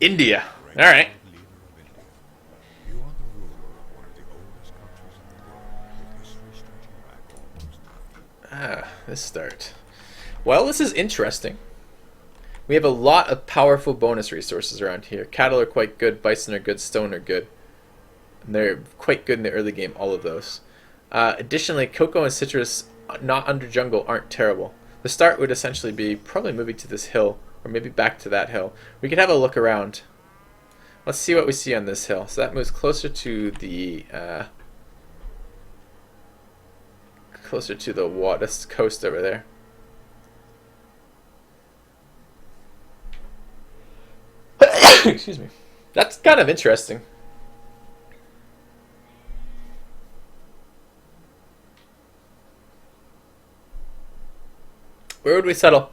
India. All right. Ah, this start. Well, this is interesting. We have a lot of powerful bonus resources around here. Cattle are quite good, bison are good, stone are good. And they're quite good in the early game, all of those. Additionally, cocoa and citrus not under jungle aren't terrible. The start would essentially be probably moving to this hill, or maybe back to that hill. We could have a look around. Let's see what we see on this hill. So that moves closer to the water coast over there. Excuse me. That's kind of interesting. Where would we settle?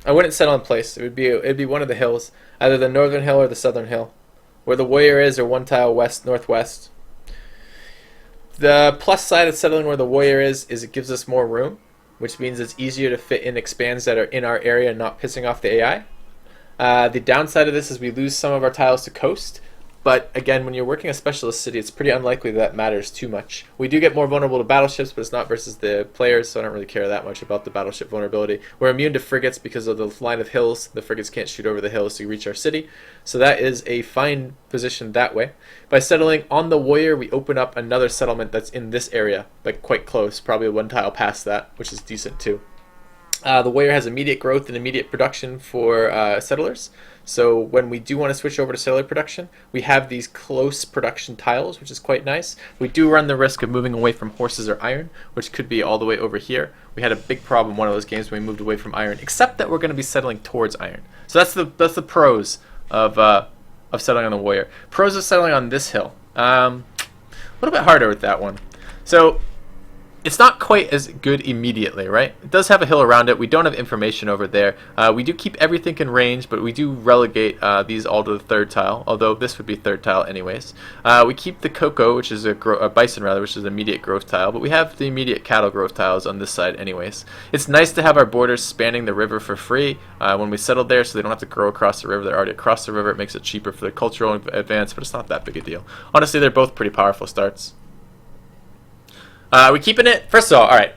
I wouldn't settle in place. It'd be one of the hills, either the northern hill or the southern hill, where the warrior is, or one tile west northwest. The plus side of settling where the warrior is it gives us more room, which means it's easier to fit in expands that are in our area and not pissing off the AI. The downside of this is we lose some of our tiles to coast, but again, when you're working a specialist city, it's pretty unlikely that matters too much. We do get more vulnerable to battleships, but it's not versus the players, so I don't really care that much about the battleship vulnerability. We're immune to frigates because of the line of hills. The frigates can't shoot over the hills to reach our city, so that is a fine position that way. By settling on the warrior, we open up another settlement that's in this area, like quite close, probably one tile past that, which is decent too. The warrior has immediate growth and immediate production for settlers. So when we do want to switch over to settler production, we have these close production tiles, which is quite nice. We do run the risk of moving away from horses or iron, which could be all the way over here. We had a big problem in one of those games when we moved away from iron, except that we're going to be settling towards iron. So that's the pros of settling on the warrior. Pros of settling on this hill. A little bit harder with that one. So it's not quite as good immediately, right? It does have a hill around it. We don't have information over there. We do keep everything in range, but we do relegate these all to the third tile, although this would be third tile anyways. We keep the cocoa, which is a bison rather, which is an immediate growth tile, but we have the immediate cattle growth tiles on this side anyways. It's nice to have our borders spanning the river for free when we settle there, so they don't have to grow across the river. They're already across the river. It makes it cheaper for the cultural advance, but it's not that big a deal. Honestly, they're both pretty powerful starts. We keeping it? First of all, alright.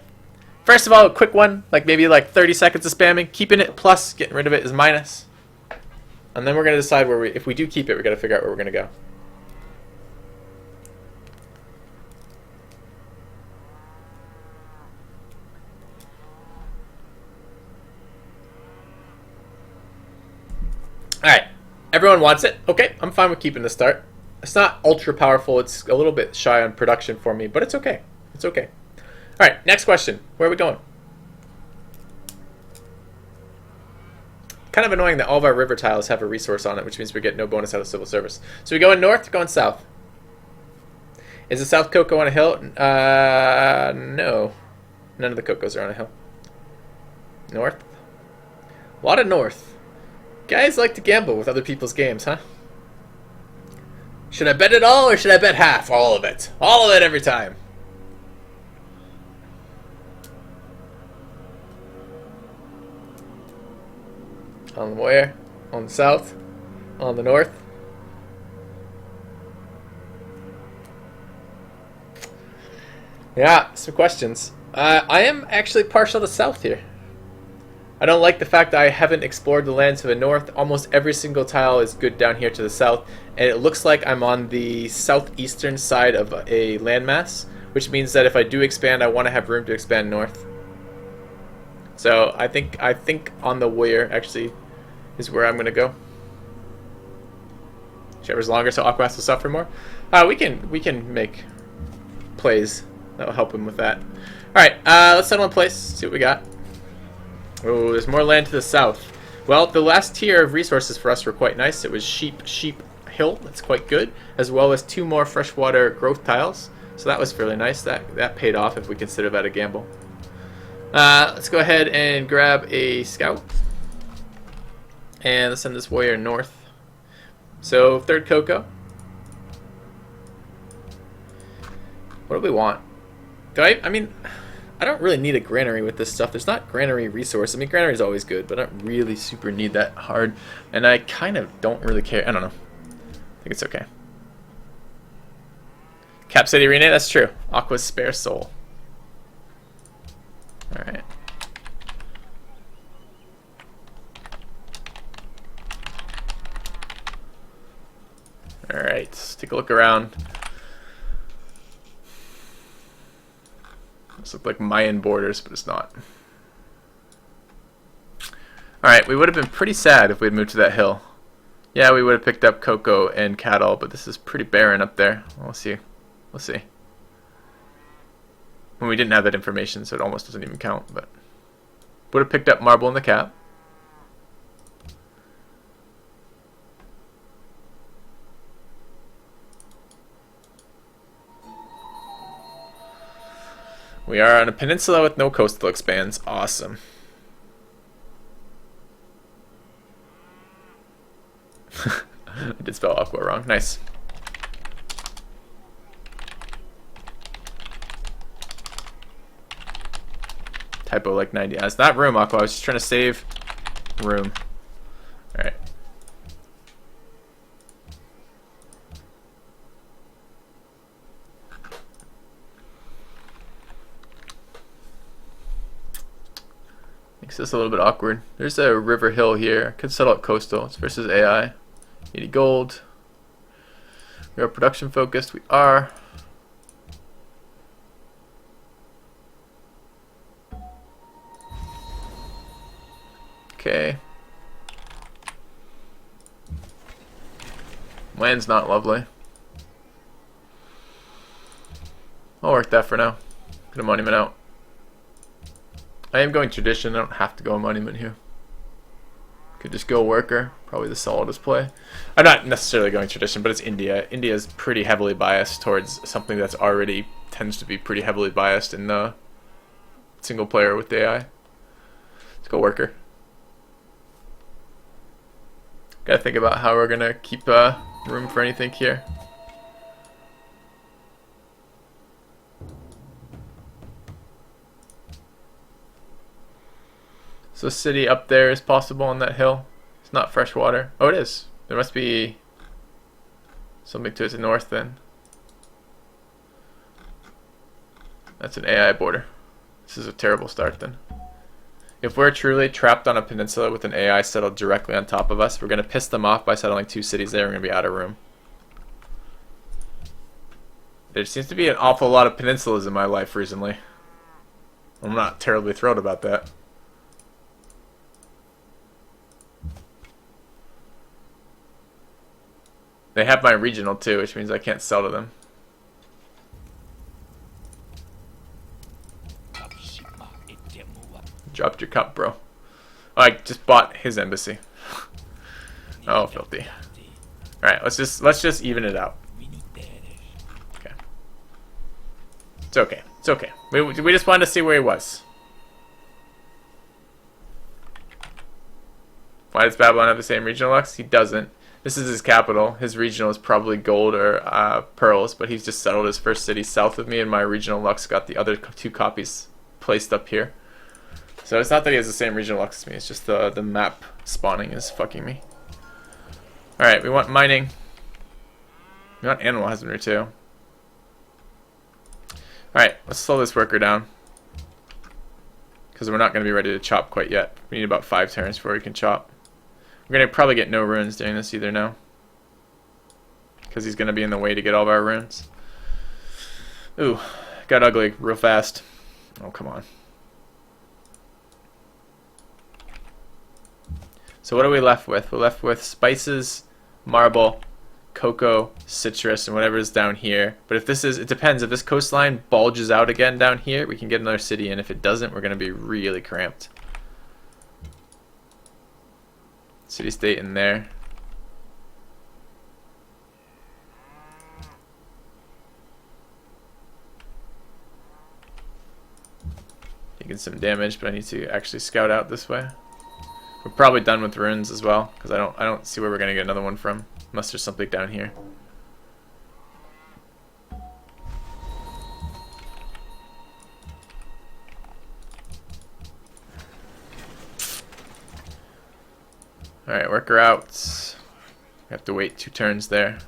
First of all, a quick one, like maybe like 30 seconds of spamming. Keeping it plus, getting rid of it is minus. And then we're going to decide where if we do keep it, we're going to figure out where we're going to go. Alright. Everyone wants it. Okay, I'm fine with keeping the start. It's not ultra powerful. It's a little bit shy on production for me, but it's okay. It's okay. All right, next question. Where are we going? Kind of annoying that all of our river tiles have a resource on it, which means we get no bonus out of civil service. So we going north or going south? Is the South Cocoa on a hill? No. None of the Cocos are on a hill. North? A lot of north. Guys like to gamble with other people's games, huh? Should I bet it all or should I bet half? All of it. All of it every time. On the where? On the south? On the north? Yeah, some questions. I am actually partial to south here. I don't like the fact that I haven't explored the land to the north. Almost every single tile is good down here to the south, and it looks like I'm on the southeastern side of a landmass, which means that if I do expand, I want to have room to expand north. So I think on the warrior actually is where I'm going to go. Whichever's longer, so Aquas will suffer more. We can make plays that will help him with that. All right, let's settle in place. See what we got. Oh, there's more land to the south. Well, the last tier of resources for us were quite nice. It was sheep hill. That's quite good, as well as 2 more freshwater growth tiles. So that was fairly nice. That paid off if we consider that a gamble. Let's go ahead and grab a scout. And let's send this warrior north. So, third cocoa. What do we want? I mean, I don't really need a granary with this stuff. There's not granary resource. I mean, granary is always good, but I don't really super need that hard. And I kind of don't really care. I don't know. I think it's okay. Cap City Renate, that's true. Aqua's spare soul. Alright. Alright, let's take a look around. This look like Mayan borders, but it's not. Alright, we would have been pretty sad if we had moved to that hill. Yeah, we would have picked up cocoa and cattle, but this is pretty barren up there. We'll see. We'll see. When we didn't have that information, so it almost doesn't even count, but would have picked up marble in the cap. We are on a peninsula with no coastal expanse. Awesome. I did spell aqua wrong. Nice. Typo like 90. It's not room, aqua. I was just trying to save room. Alright. Makes this a little bit awkward. There's a river hill here. Could settle at coastal. It's versus AI. 80 gold. We are production focused. We are. Okay. Land's not lovely. I'll work that for now. Get a monument out. I am going tradition. I don't have to go a monument here. Could just go worker. Probably the solidest play. I'm not necessarily going tradition, but it's India. India is pretty heavily biased towards something that's already tends to be pretty heavily biased in the single player with AI. Let's go worker. Gotta think about how we're gonna keep room for anything here. So city up there is possible on that hill. It's not fresh water. Oh, it is. There must be something to its north then. That's an AI border. This is a terrible start then. If we're truly trapped on a peninsula with an AI settled directly on top of us, we're going to piss them off by settling 2 cities there. We're going to be out of room. There seems to be an awful lot of peninsulas in my life recently. I'm not terribly thrilled about that. They have my regional too, which means I can't sell to them. Dropped your cup, bro. Oh, I just bought his embassy. Oh, filthy. All right, let's just even it out. Okay. It's okay. It's okay. We just wanted to see where he was. Why does Babylon have the same regional lux? He doesn't. This is his capital. His regional is probably gold or pearls, but he's just settled his first city south of me, and my regional lux got the other 2 copies placed up here. So it's not that he has the same regional lux as me, it's just the map spawning is fucking me. Alright, we want mining. We want animal husbandry too. Alright, let's slow this worker down. Because we're not going to be ready to chop quite yet. We need about 5 turns before we can chop. We're going to probably get no runes during this either now. Because he's going to be in the way to get all of our runes. Ooh, got ugly real fast. Oh, come on. So what are we left with? We're left with spices, marble, cocoa, citrus, and whatever is down here. But if this is, it depends. If this coastline bulges out again down here, we can get another city. And if it doesn't, we're going to be really cramped. City-state in there. Taking some damage, but I need to actually scout out this way. We're probably done with runes as well, because I don't see where we're gonna get another one from, unless there's something down here. Alright, worker out. We have to wait 2 turns there.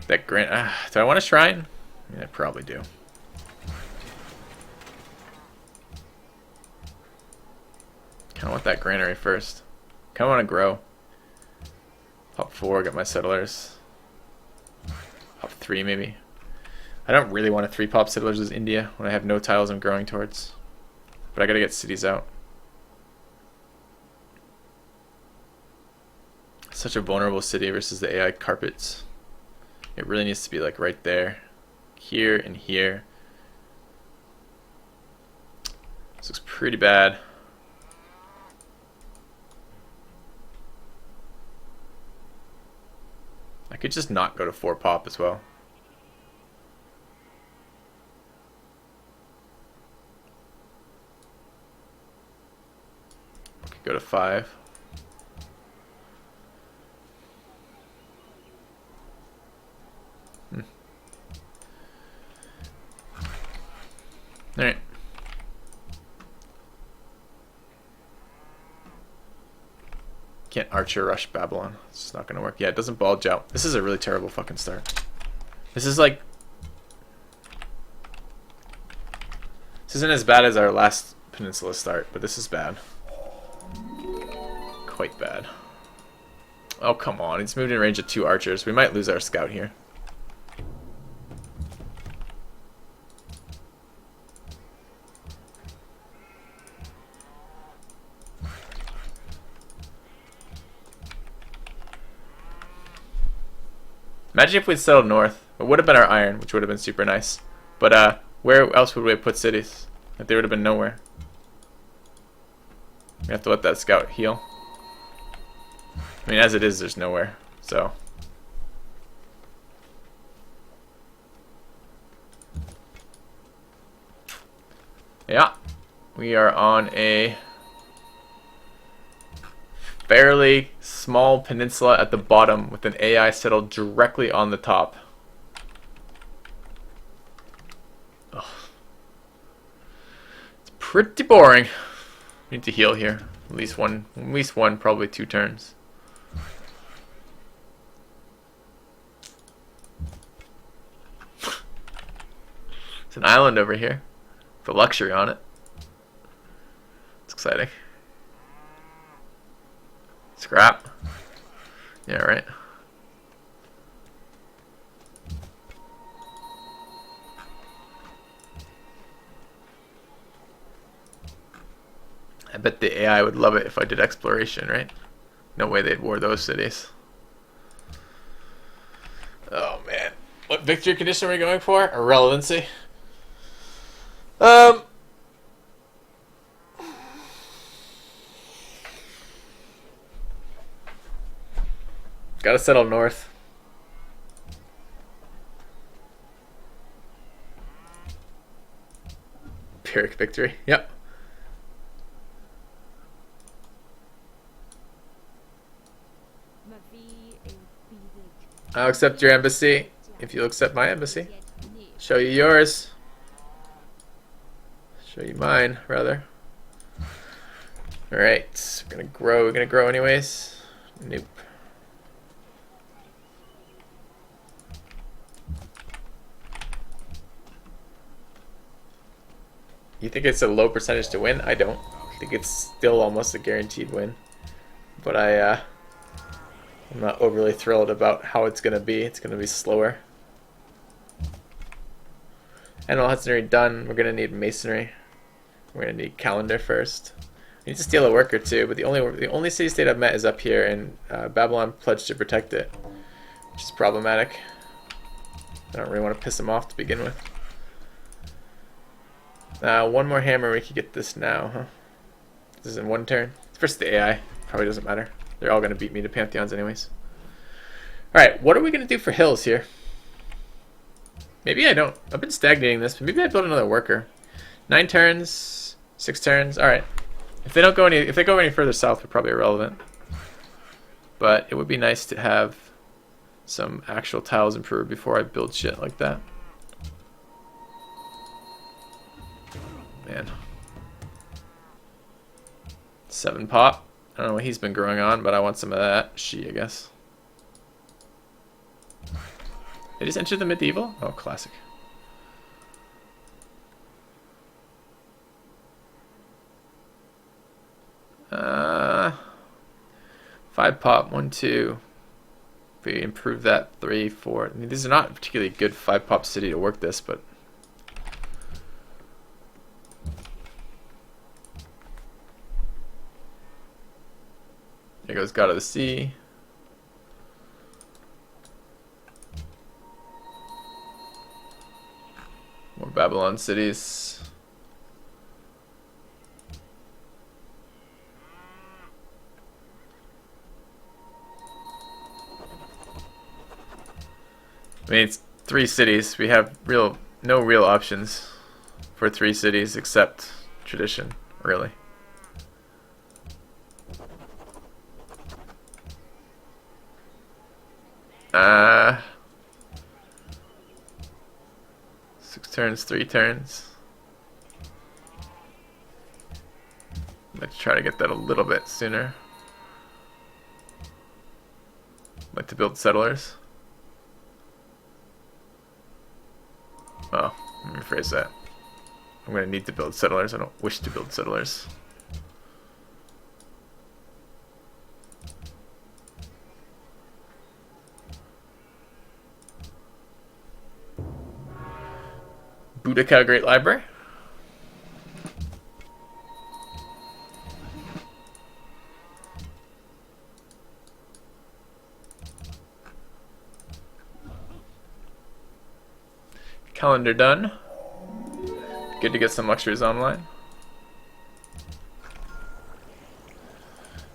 That grant. Do I want a shrine? Yeah, I probably do. Kind of want that granary first. Kind of want to grow. Pop 4, get my settlers. Pop 3 maybe. I don't really want to 3-pop settlers as India when I have no tiles I'm growing towards. But I gotta get cities out. Such a vulnerable city versus the AI carpets. It really needs to be like right there. Here and here. This looks pretty bad. I could just not go to 4-pop as well. I could go to 5. Alright. Can't archer rush Babylon. It's just not gonna work. Yeah, it doesn't bulge out. This is a really terrible fucking start. This is like... This isn't as bad as our last Peninsula start, but this is bad. Quite bad. Oh, come on. He's moved in range of 2 archers. We might lose our scout here. Imagine if we'd settled north. It would have been our iron, which would have been super nice. But where else would we have put cities? Like, they would have been nowhere. We have to let that scout heal. I mean, as it is, there's nowhere. So. Yeah. We are on a fairly small peninsula at the bottom with an AI settled directly on the top. Ugh. It's pretty boring. We need to heal here. At least one, probably 2 turns. It's an island over here with a luxury on it. It's exciting. Scrap. Yeah, right. I bet the AI would love it if I did exploration, right? No way they'd war those cities. Oh man. What victory condition are we going for? Irrelevancy. Gotta settle north. Pyrrhic victory. Yep. I'll accept your embassy if you'll accept my embassy. Show you yours. Show you mine, rather. Alright, we're gonna grow. We're gonna grow anyways. Nope. You think it's a low percentage to win? I don't. I think it's still almost a guaranteed win. But I'm not overly thrilled about how it's going to be. It's going to be slower. Animal husbandry done. We're going to need masonry. We're going to need calendar first. We need to steal a worker too, but the only city state I've met is up here, and Babylon pledged to protect it, which is problematic. I don't really want to piss them off to begin with. One more hammer, we could get this now, huh? This is in 1 turn. It's versus the AI. Probably doesn't matter. They're all going to beat me to Pantheons anyways. Alright, what are we going to do for hills here? Maybe I don't. I've been stagnating this, but maybe I build another worker. 9 turns, 6 turns. Alright. If they go any further south, we're probably irrelevant. But it would be nice to have some actual tiles improved before I build shit like that. Man. 7 pop. I don't know what he's been growing on, but I want some of that. I guess. They just entered the medieval? Oh, classic. Uh, 5 pop, 1, 2. If we improve that, 3, 4. I mean, these are not a particularly good 5 pop city to work this, but there goes God of the Sea. More Babylon cities. I mean, it's 3 cities. We have no real options for 3 cities except tradition, really. Uh, 6 turns, 3 turns. Let's try to get that a little bit sooner. Like to build settlers. Oh, let me rephrase that. I'm going to need to build settlers. I don't wish to build settlers. Boudica Great Library. Calendar done. Good to get some luxuries online.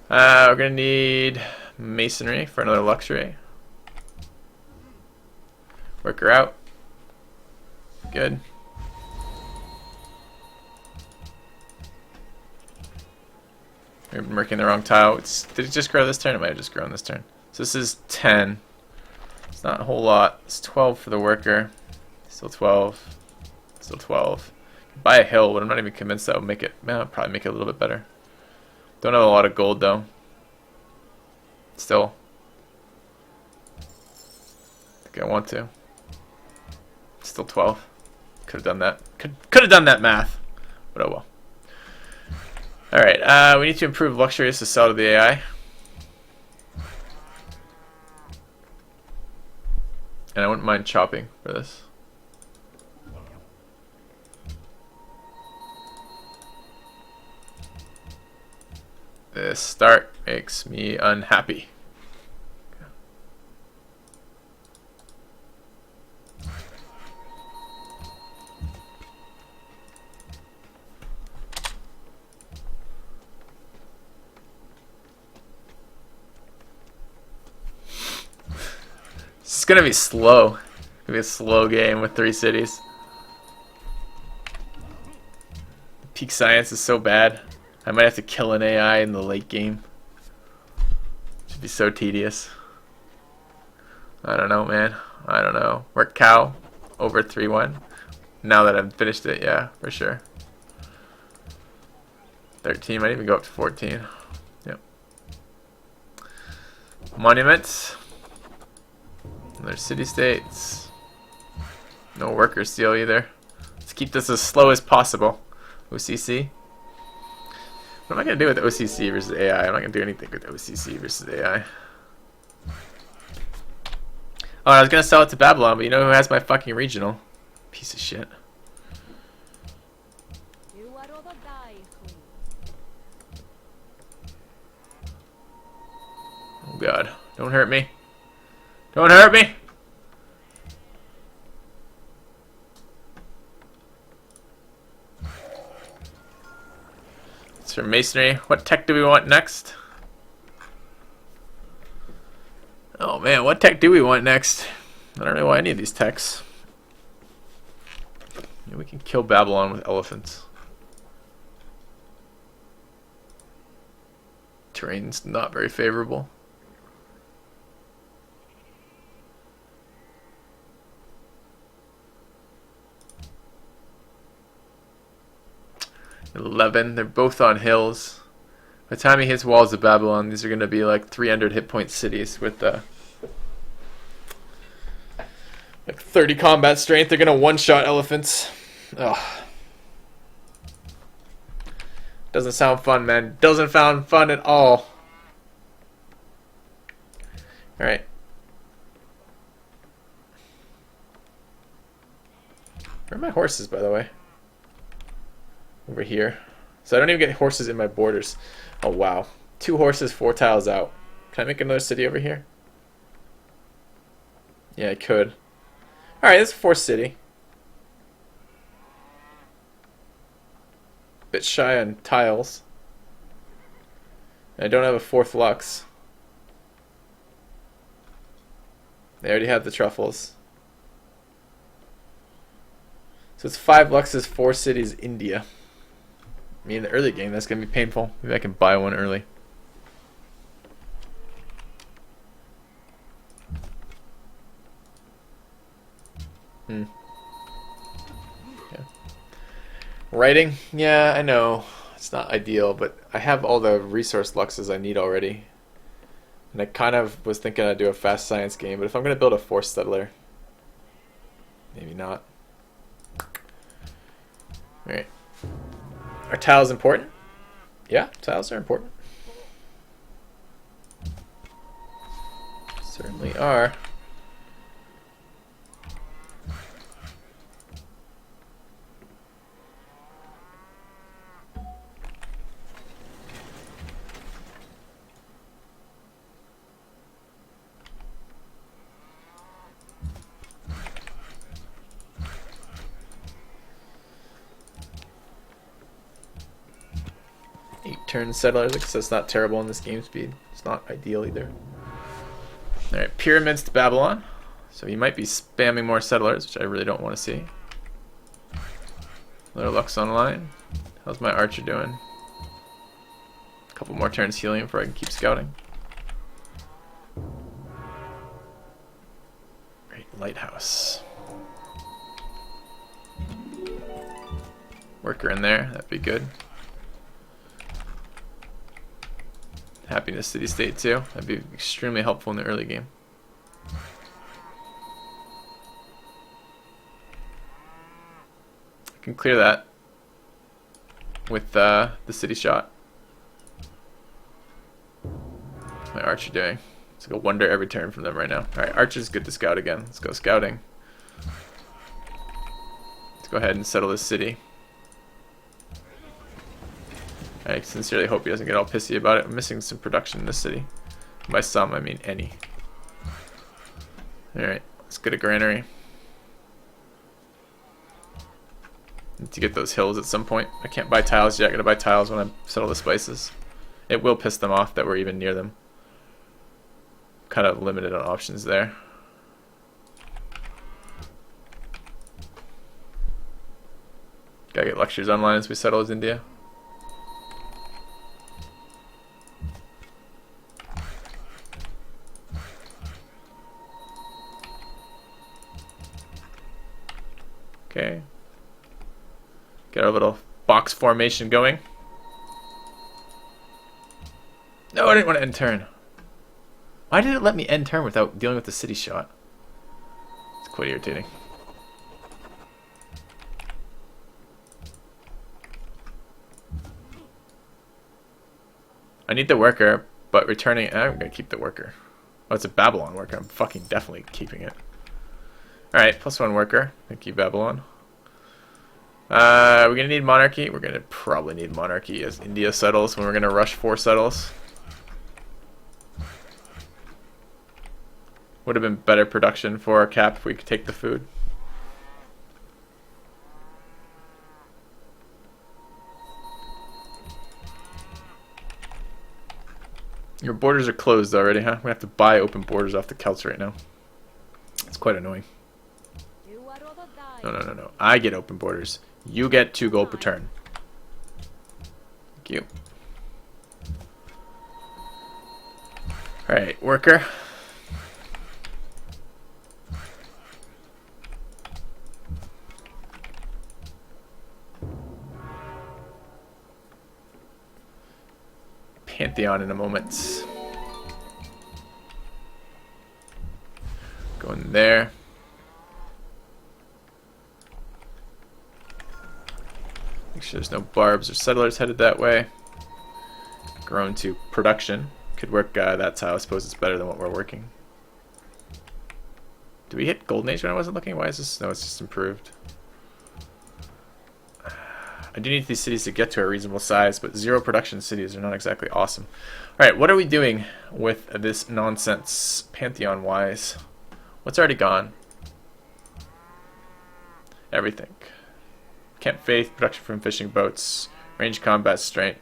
We're gonna need masonry for another luxury. Work her out. Good. We've been working the wrong tile. Did it just grow this turn? It might have just grown this turn. So this is 10. It's not a whole lot. It's 12 for the worker. Still 12. Still 12. Buy a hill, but I'm not even convinced that would make it. Man, I'll probably make it a little bit better. Don't have a lot of gold though. Still. I think I want to. Still 12. Could have done that. Could have done that math. But oh well. Alright, we need to improve luxuries to sell to the AI. And I wouldn't mind chopping for this. This start makes me unhappy. It's gonna be slow. It's gonna be a slow game with 3 cities. Peak science is so bad. I might have to kill an AI in the late game. Should be so tedious. I don't know, man. I don't know. Work cow over 3-1. Now that I've finished it, yeah, for sure. 13 might even go up to 14. Yep. Monuments. Another city-states. No worker steal either. Let's keep this as slow as possible. OCC. What am I going to do with OCC versus AI? I'm not going to do anything with OCC versus AI. Oh, I was going to sell it to Babylon, but you know who has my fucking regional? Piece of shit. Oh god. Don't hurt me. Don't hurt me! It's for masonry. What tech do we want next? Oh man, what tech do we want next? I don't know why any of these techs. Maybe we can kill Babylon with elephants. Terrain's not very favorable. $11. They're both on hills. By the time he hits Walls of Babylon, these are going to be like 300 hit point cities with like 30 combat strength. They're going to one-shot elephants. Ugh. Doesn't sound fun, man. Doesn't sound fun at all. Alright. Where are my horses, by the way? Over here. So I don't even get horses in my borders. Oh, wow. 2 horses, 4 tiles out. Can I make another city over here? Yeah, I could. Alright, this is 4th city. Bit shy on tiles. And I don't have a 4th Lux. They already have the truffles. So it's 5 Luxes, 4 cities, India. I mean, in the early game, that's going to be painful. Maybe I can buy one early. Yeah. Writing? Yeah, I know. It's not ideal, but I have all the resource Luxes I need already. And I kind of was thinking I'd do a fast science game, but if I'm going to build a force settler, maybe not. Alright. Are tiles important? Yeah, tiles are important. Certainly are. Turn settlers, because that's not terrible in this game speed. It's not ideal either. Alright, pyramids to Babylon. So he might be spamming more settlers, which I really don't want to see. Another Lux online. How's my archer doing? A couple more turns healing before I can keep scouting. Great lighthouse. Worker in there, that'd be good. Happiness City State too. That'd be extremely helpful in the early game. I can clear that with the city shot. What's my archer doing? It's like a wonder every turn from them right now. Alright, archer's good to scout again. Let's go scouting. Let's go ahead and settle this city. I sincerely hope he doesn't get all pissy about it. I'm missing some production in this city. By some, I mean any. Alright, let's get a granary. Need to get those hills at some point. I can't buy tiles yet. I gotta buy tiles when I settle the spices. It will piss them off that we're even near them. Kind of limited on options there. Gotta get lectures online as we settle as India. Okay. Get our little box formation going. No, I didn't want to end turn. Why did it let me end turn without dealing with the city shot? It's quite irritating. I need the worker, but returning... I'm going to keep the worker. Oh, it's a Babylon worker. I'm fucking definitely keeping it. Alright, +1 worker. Thank you, Babylon. We're going to need monarchy. We're going to probably need monarchy as India settles when we're going to rush 4 settles. Would have been better production for our cap if we could take the food. Your borders are closed already, huh? We have to buy open borders off the Celts right now. It's quite annoying. No. I get open borders. You get 2 gold per turn. Thank you. Alright, worker. Pantheon in a moment. Go in there. Make sure there's no barbs or settlers headed that way. Grown to production. Could work that tile. I suppose it's better than what we're working. Did we hit Golden Age when I wasn't looking? Why is this? No, it's just improved. I do need these cities to get to a reasonable size, but 0 production cities are not exactly awesome. Alright, what are we doing with this nonsense Pantheon-wise? What's already gone? Everything. Camp Faith, production from fishing boats, range combat strength.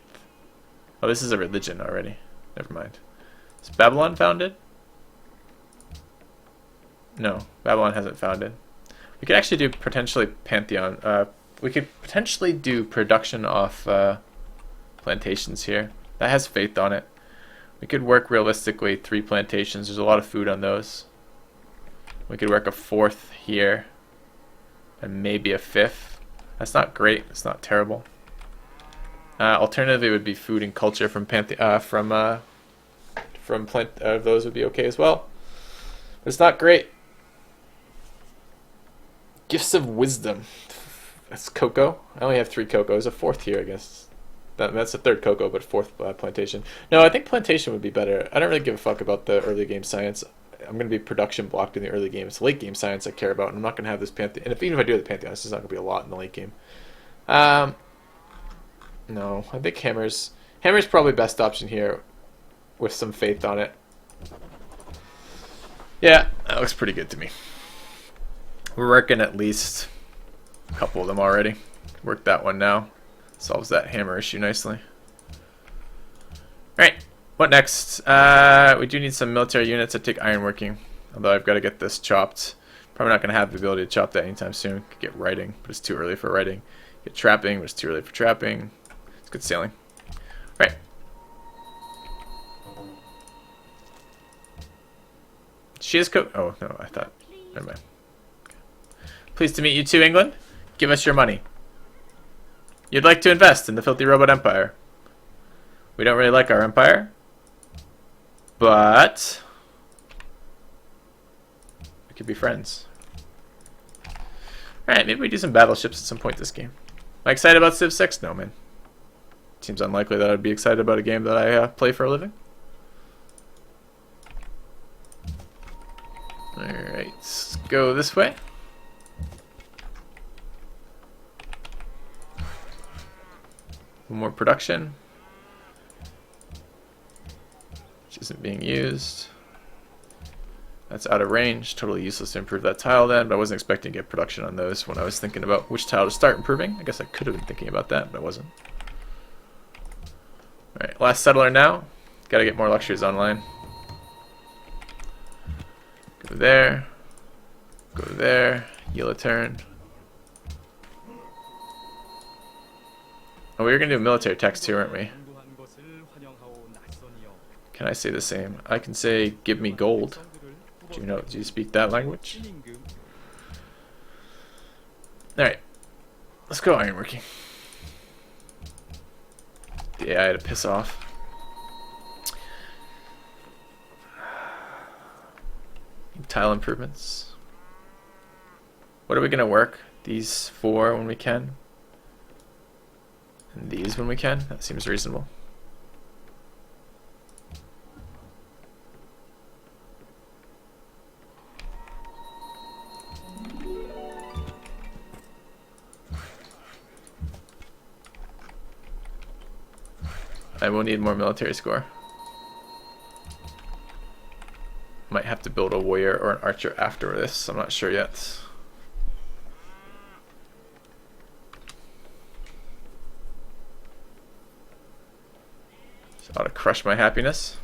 Oh, this is a religion already. Never mind. Is Babylon founded? No, Babylon hasn't founded. We could actually do potentially Pantheon. We could potentially do production off plantations here. That has faith on it. We could work realistically 3 plantations. There's a lot of food on those. We could work a 4th here. And maybe a 5th. That's not great. It's not terrible. Alternatively, it would be food and culture from those would be okay as well. But it's not great. Gifts of wisdom. That's cocoa. I only have 3 cocoa. There's a 4th here, I guess. That's the 3rd cocoa, but 4th plantation. No, I think plantation would be better. I don't really give a fuck about the early game science. I'm going to be production blocked in the early game. It's late game science I care about, and I'm not going to have this Pantheon. And even if I do have the Pantheon, it's just not going to be a lot in the late game. No, I think Hammer's probably best option here with some faith on it. Yeah, that looks pretty good to me. We're working at least a couple of them already. Work that one now. Solves that hammer issue nicely. Alright, what next? We do need some military units that take ironworking. Although I've got to get this chopped. Probably not going to have the ability to chop that anytime soon. Could get writing, but it's too early for writing. Get trapping, but it's too early for trapping. It's good sailing. Right. She is oh, no, I thought. Never mind. Okay. Pleased to meet you too, England. Give us your money. You'd like to invest in the FilthyRobot Empire. We don't really like our empire. But we could be friends. Alright, maybe we do some battleships at some point this game. Am I excited about Civ 6? No, man. Seems unlikely that I'd be excited about a game that I play for a living. Alright, let's go this way. One more production. Which isn't being used. That's out of range. Totally useless to improve that tile then, but I wasn't expecting to get production on those when I was thinking about which tile to start improving. I guess I could have been thinking about that, but I wasn't. Alright, last settler now. Gotta get more luxuries online. Go there. Go there. Yield a turn. Oh, we were gonna do military text too, weren't we? Can I say the same? I can say, give me gold. Do you speak that language? Alright. Let's go ironworking. The AI to piss off. Tile improvements. What are we gonna work? These 4 when we can. And these when we can. That seems reasonable. I will need more military score. Might have to build a warrior or an archer after this. I'm not sure yet. This ought to crush my happiness.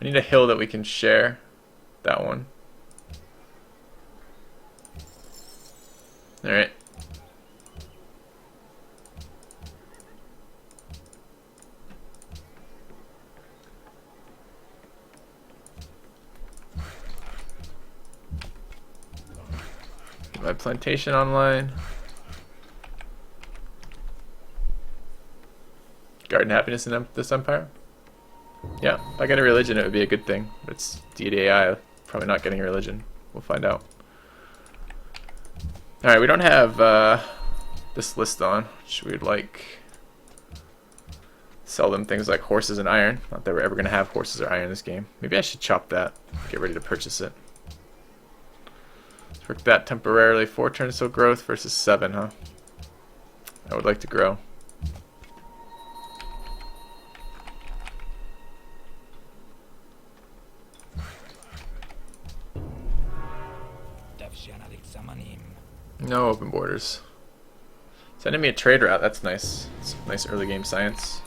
I need a hill that we can share. That one. Alright. my plantation online. Garden happiness in this empire. Yeah, if I get a religion, it would be a good thing. But it's Deity AI, probably not getting a religion. We'll find out. Alright, we don't have this list on, which we'd like. Sell them things like horses and iron. Not that we're ever going to have horses or iron in this game. Maybe I should chop that. Get ready to purchase it. Let's work that temporarily. 4 turns till growth versus 7, huh? I would like to grow. No open borders. Sending me a trade route, that's nice. It's nice early game science.